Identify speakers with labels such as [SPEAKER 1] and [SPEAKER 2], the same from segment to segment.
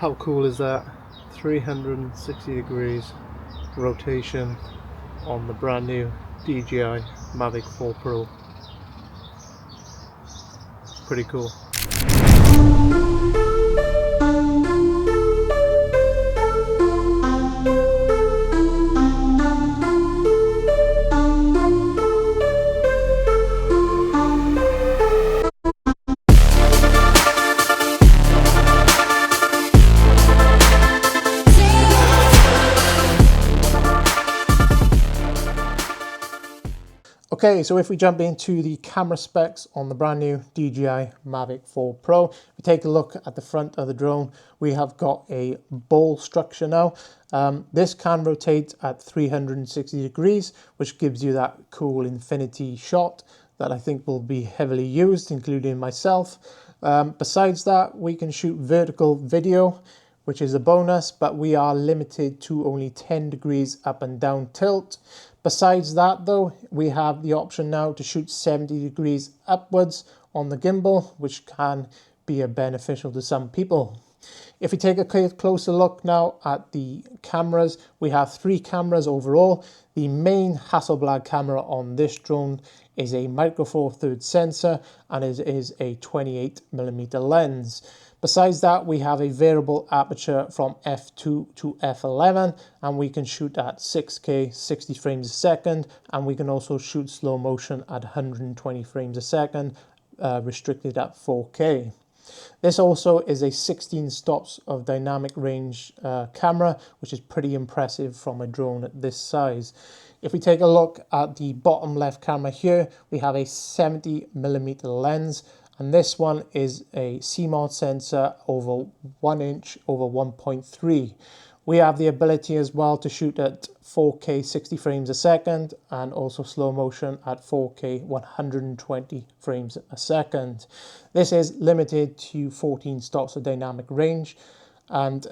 [SPEAKER 1] How cool is that? 360 degrees rotation on the brand new DJI Mavic 4 Pro. Pretty cool. Okay, so if we jump into the camera specs on the brand new DJI Mavic 4 Pro, we take a look at the front of the drone. We have got a ball structure now. This can rotate at 360 degrees, which gives you that cool infinity shot that I think will be heavily used, including myself. Besides that, we can shoot vertical video, which is a bonus, but we are limited to only 10 degrees up and down tilt. Besides that though, we have the option now to shoot 70 degrees upwards on the gimbal, which can be beneficial to some people. If we take a closer look now at the cameras, we have 3 cameras overall. The main Hasselblad camera on this drone is a micro four thirds sensor, and it is a 28mm lens. Besides that, we have a variable aperture from f2 to f11, and we can shoot at 6K 60 frames a second, and we can also shoot slow motion at 120 frames a second, restricted at 4K. This also is a 16 stops of dynamic range camera, which is pretty impressive from a drone at this size. If we take a look at the bottom left camera here, we have a 70mm lens, and this one is a CMOS sensor over 1 inch over 1.3. We have the ability as well to shoot at 4K 60 frames a second and also slow motion at 4K 120 frames a second. This is limited to 14 stops of dynamic range, and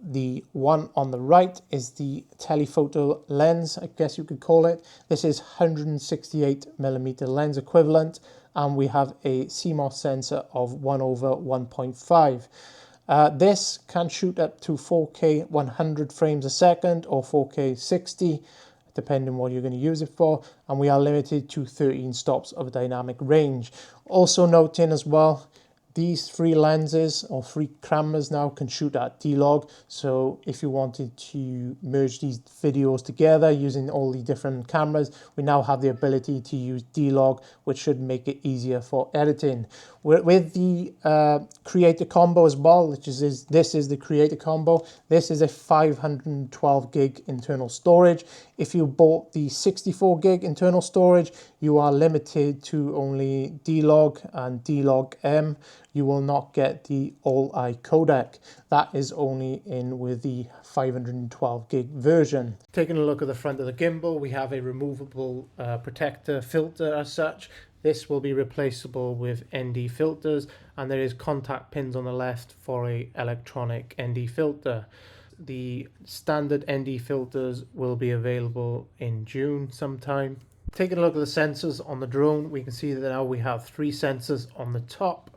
[SPEAKER 1] the one on the right is the telephoto lens, I guess you could call it. This is 168mm lens equivalent, and we have a CMOS sensor of 1 over 1.5. This can shoot up to 4K 100 frames a second or 4K 60, depending on what you're going to use it for, and we are limited to 13 stops of dynamic range. Also noting as well, these 3 lenses or 3 cameras now can shoot at D-Log, so if you wanted to merge these videos together using all the different cameras, we now have the ability to use D-Log, which should make it easier for editing. With the creator combo as well, this is the creator combo. This is a 512 gig internal storage. If you bought the 64 gig internal storage, you are limited to only D-Log and D-Log M. You will not get the All-I codec. That is only in with the 512 gig version. Taking a look at the front of the gimbal, we have a removable protector filter as such. This will be replaceable with ND filters, and there is contact pins on the left for a electronic ND filter. The standard ND filters will be available in June sometime. Taking a look at the sensors on the drone, we can see that now we have 3 sensors on the top.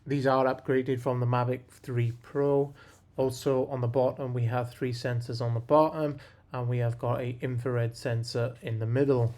[SPEAKER 1] These are upgraded from the Mavic 3 Pro. Also on the bottom, we have 3 sensors on the bottom, and we have got an infrared sensor in the middle.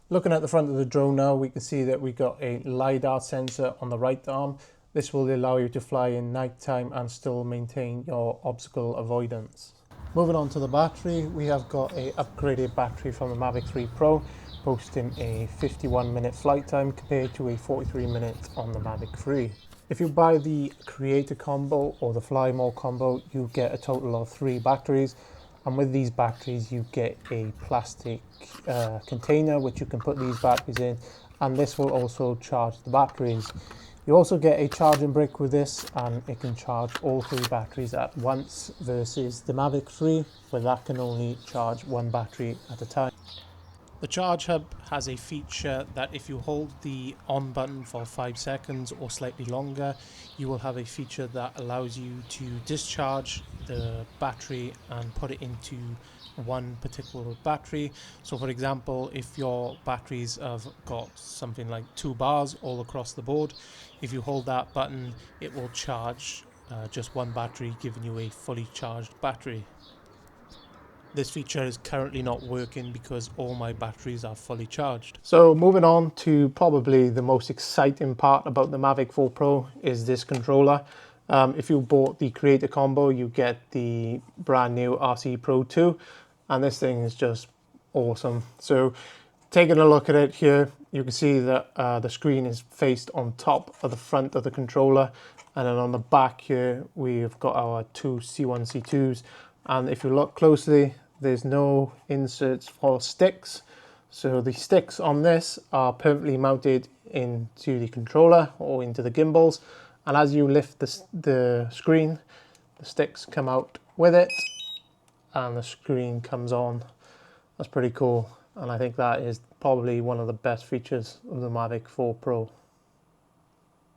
[SPEAKER 1] Looking at the front of the drone now, we can see that we got a LiDAR sensor on the right arm. This will allow you to fly in nighttime and still maintain your obstacle avoidance. Moving on to the battery, we have got a upgraded battery from the Mavic 3 Pro, boasting a 51-minute flight time compared to a 43-minute on the Mavic 3. If you buy the Creator combo or the Fly More combo, you get a total of 3 batteries. And with these batteries, you get a plastic container which you can put these batteries in, and this will also charge the batteries. You also get a charging brick with this, and it can charge all 3 batteries at once versus the Mavic 3, where that can only charge 1 battery at a time. The Charge Hub has a feature that if you hold the on button for 5 seconds or slightly longer, you will have a feature that allows you to discharge the battery and put it into one particular battery. So for example, if your batteries have got something like 2 bars all across the board, if you hold that button, it will charge just one battery giving you a fully charged battery. This feature is currently not working because all my batteries are fully charged. So moving on to probably the most exciting part about the Mavic 4 Pro is this controller. If you bought the Creator Combo, you get the brand new RC Pro 2, and this thing is just awesome. So taking a look at it here, you can see that the screen is faced on top of the front of the controller, and then on the back here we've got our two C1 C2s, and if you look closely, there's no inserts for sticks. So the sticks on this are permanently mounted into the controller or into the gimbals, and as you lift the screen, the sticks come out with it and the screen comes on. That's pretty cool, and I think that is probably one of the best features of the Mavic 4 Pro.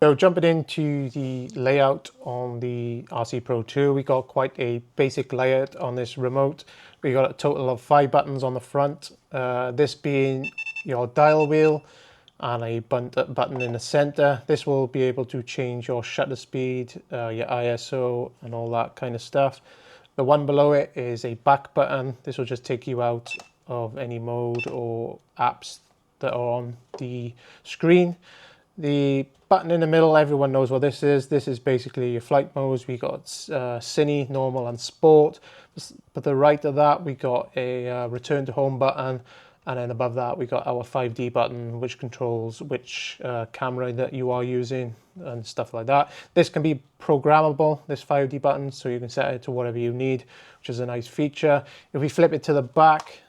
[SPEAKER 1] So jumping into the layout on the RC Pro 2, we got quite a basic layout on this remote. We got a total of 5 buttons on the front, this being your dial wheel and a button in the center. This will be able to change your shutter speed, your ISO and all that kind of stuff. The one below it is a back button. This will just take you out of any mode or apps that are on the screen. The button in the middle, everyone knows what this is. This is basically your flight modes. We got Cine, normal and sport. But the right of that, we got a return to home button. And then above that, we got our 5D button, which controls which camera that you are using and stuff like that. This can be programmable, this 5D button, so you can set it to whatever you need, which is a nice feature. If we flip it to the back,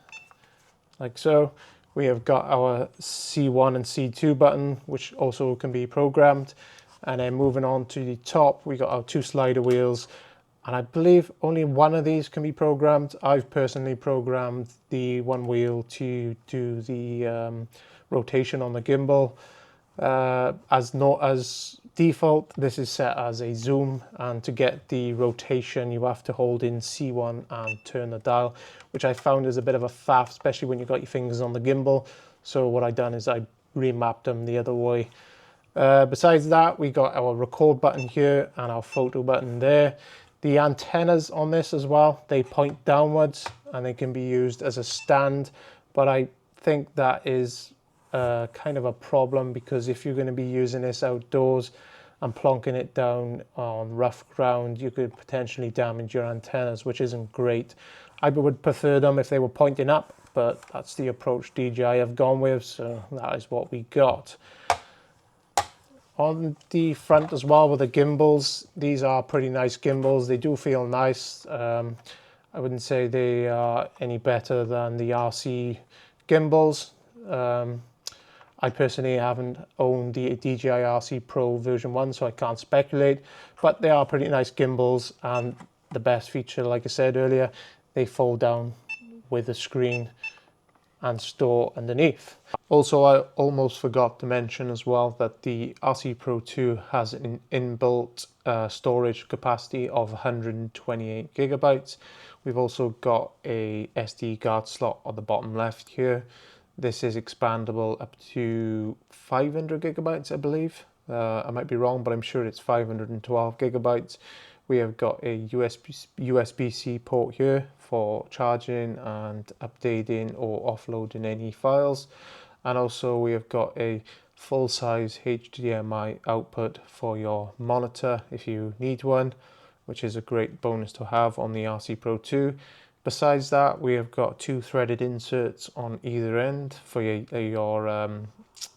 [SPEAKER 1] like so, we have got our C1 and C2 button, which also can be programmed. And then moving on to the top, we got our 2 slider wheels. And I believe only one of these can be programmed. I've personally programmed the one wheel to do the rotation on the gimbal. As default, this is set as a zoom, and to get the rotation you have to hold in C1 and turn the dial, which I found is a bit of a faff, especially when you've got your fingers on the gimbal. So what I've done is I remapped them the other way. Besides that, we got our record button here and our photo button there. The antennas on this as well, they point downwards and they can be used as a stand, but I think that is kind of a problem, because if you're going to be using this outdoors and plonking it down on rough ground, you could potentially damage your antennas, which isn't great. I would prefer them if they were pointing up, but that's the approach DJI have gone with, so that is what we got. On the front as well with the gimbals, these are pretty nice gimbals. They do feel nice. I wouldn't say they are any better than the RC gimbals. I personally haven't owned the DJI RC Pro version 1, so I can't speculate, but they are pretty nice gimbals, and the best feature, like I said earlier, they fold down with the screen and store underneath. Also, I almost forgot to mention as well that the RC Pro 2 has an inbuilt storage capacity of 128 gigabytes. We've also got a SD card slot on the bottom left here. This is expandable up to 500 gigabytes, I believe. I might be wrong, but I'm sure it's 512 gigabytes. We have got a USB-C port here for charging and updating or offloading any files. And also we have got a full-size HDMI output for your monitor if you need one, which is a great bonus to have on the RC Pro 2. Besides that, we have got 2 threaded inserts on either end for your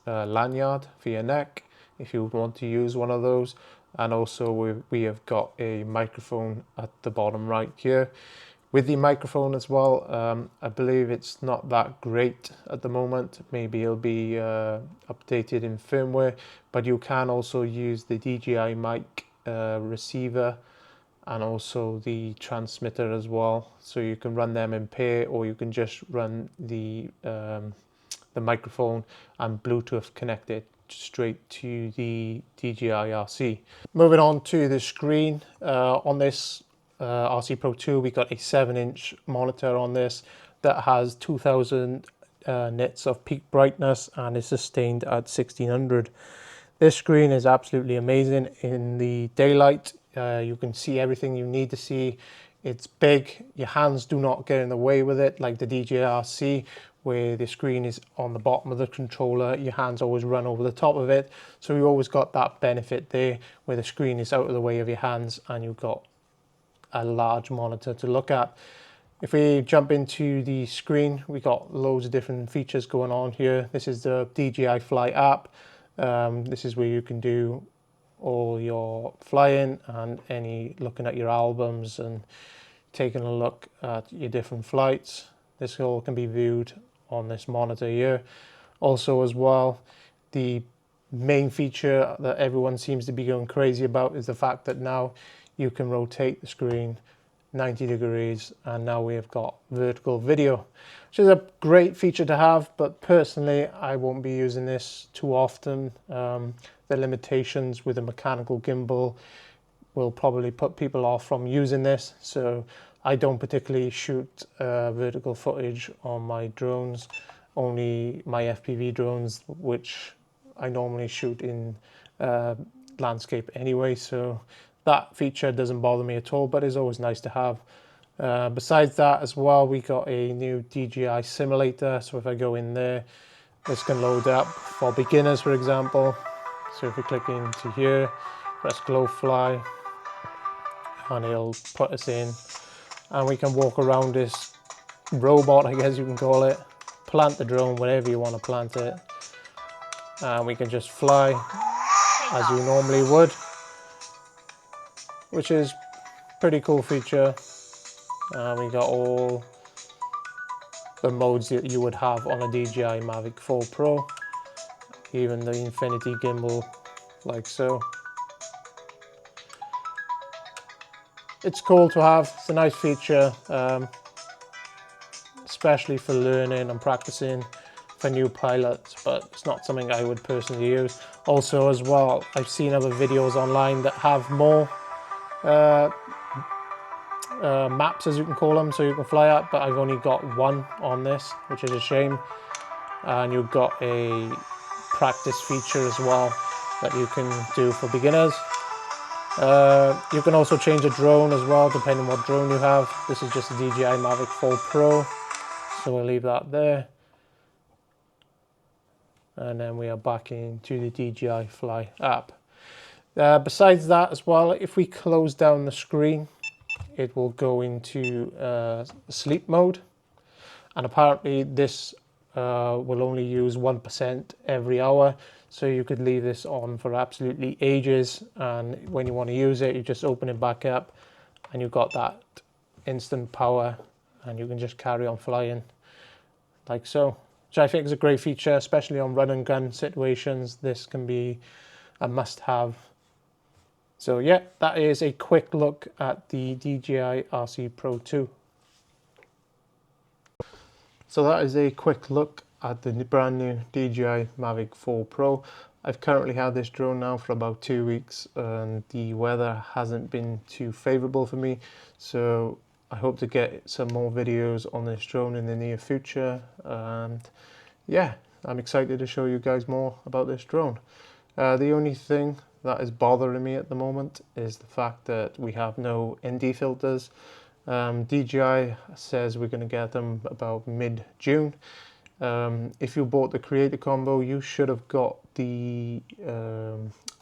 [SPEAKER 1] lanyard for your neck, if you want to use one of those. And also we have got a microphone at the bottom right here. With the microphone as well, I believe it's not that great at the moment. Maybe it'll be updated in firmware, but you can also use the DJI mic receiver and also the transmitter as well. So you can run them in pair, or you can just run the microphone and Bluetooth connect it straight to the DJI RC. Moving on to the screen, on this RC Pro 2, we got a 7-inch monitor on this that has 2000 nits of peak brightness and is sustained at 1600. This screen is absolutely amazing. In the daylight, You can see everything you need to see. It's big. Your hands do not get in the way with it, like the DJI, where the screen is on the bottom of the controller. Your hands always run over the top of it. So you always got that benefit there, where the screen is out of the way of your hands and you've got a large monitor to look at. If we jump into the screen, we got loads of different features going on here. This is the DJI Fly app. This is where you can do all your flying and any looking at your albums and taking a look at your different flights. This all can be viewed on this monitor here. Also as well, the main feature that everyone seems to be going crazy about is the fact that now you can rotate the screen 90 degrees, and now we have got vertical video, which is a great feature to have, but personally I won't be using this too often. The limitations with a mechanical gimbal will probably put people off from using this, so I don't particularly shoot vertical footage on my drones, only my FPV drones, which I normally shoot in landscape anyway, so that feature doesn't bother me at all, but it's always nice to have. Besides that as well, we got a new DJI simulator, so if I go in there, this can load up for beginners, for example. So if we click into here, press Glow Fly, and it'll put us in, and we can walk around this robot, I guess you can call it, plant the drone wherever you want to plant it, and we can just fly as you normally would, which is pretty cool feature. We got all the modes that you would have on a DJI Mavic 4 Pro, even the infinity gimbal, like so. It's cool to have, it's a nice feature, especially for learning and practicing for new pilots, but it's not something I would personally use. Also as well, I've seen other videos online that have more maps, as you can call them, so you can fly at, but I've only got one on this, which is a shame. And you've got a practice feature as well that you can do for beginners. You can also change a drone as well, depending on what drone you have. This is just a DJI Mavic 4 Pro, so we'll leave that there. And then we are back into the DJI Fly app. Besides that as well, if we close down the screen, it will go into sleep mode, and apparently this will only use 1% every hour, so you could leave this on for absolutely ages, and when you want to use it, you just open it back up and you've got that instant power, and you can just carry on flying like so, which I think is a great feature, especially on run and gun situations. This can be a must-have. So yeah, that is a quick look at the DJI RC Pro 2. So that is a quick look at the brand new DJI Mavic 4 Pro. I've currently had this drone now for about 2 weeks, and the weather hasn't been too favorable for me. So I hope to get some more videos on this drone in the near future. And yeah, I'm excited to show you guys more about this drone. The only thing that is bothering me at the moment is the fact that we have no ND filters. DJI says we're going to get them about mid-June. If you bought the Creator Combo, you should have got the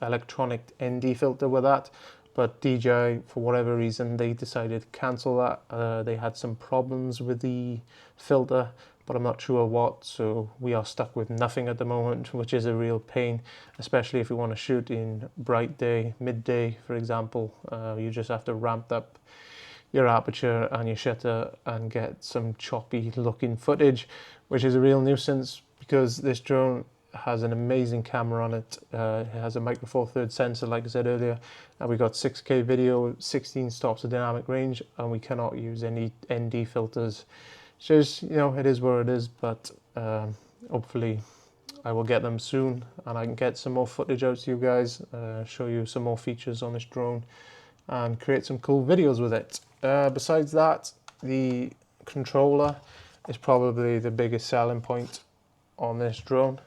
[SPEAKER 1] electronic ND filter with that, but DJI, for whatever reason, they decided to cancel that. They had some problems with the filter, but I'm not sure what, so we are stuck with nothing at the moment, which is a real pain, especially if you want to shoot in bright day, midday, for example. You just have to ramp up your aperture and your shutter and get some choppy looking footage, which is a real nuisance because this drone has an amazing camera on it. It has a micro four thirds sensor, like I said earlier, and we got 6K video, 16 stops of dynamic range, and we cannot use any ND filters. So, you know, it is where it is, but hopefully I will get them soon and I can get some more footage out to you guys, show you some more features on this drone and create some cool videos with it. Besides that, the controller is probably the biggest selling point on this drone.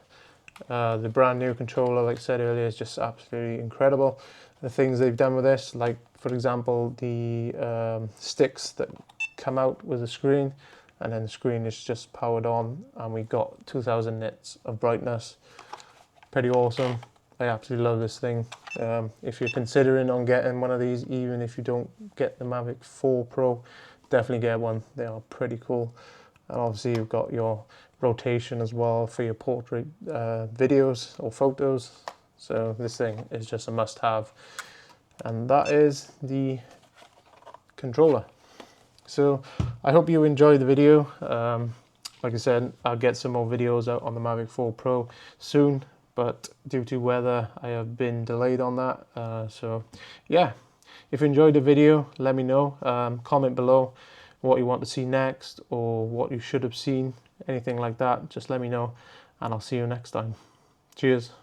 [SPEAKER 1] The brand new controller, like I said earlier, is just absolutely incredible. The things they've done with this, like for example, the sticks that come out with the screen, and then the screen is just powered on, and we got 2000 nits of brightness. Pretty awesome. I absolutely love this thing. If you're considering on getting one of these, even if you don't get the Mavic 4 Pro, definitely get one. They are pretty cool. And obviously you've got your rotation as well for your portrait videos or photos. So this thing is just a must-have. And that is the controller. So I hope you enjoyed the video. Like I said, I'll get some more videos out on the Mavic 4 Pro soon, but due to weather, I have been delayed on that. So yeah, if you enjoyed the video, let me know. Comment below what you want to see next, or what you should have seen, anything like that. Just let me know, and I'll see you next time. Cheers.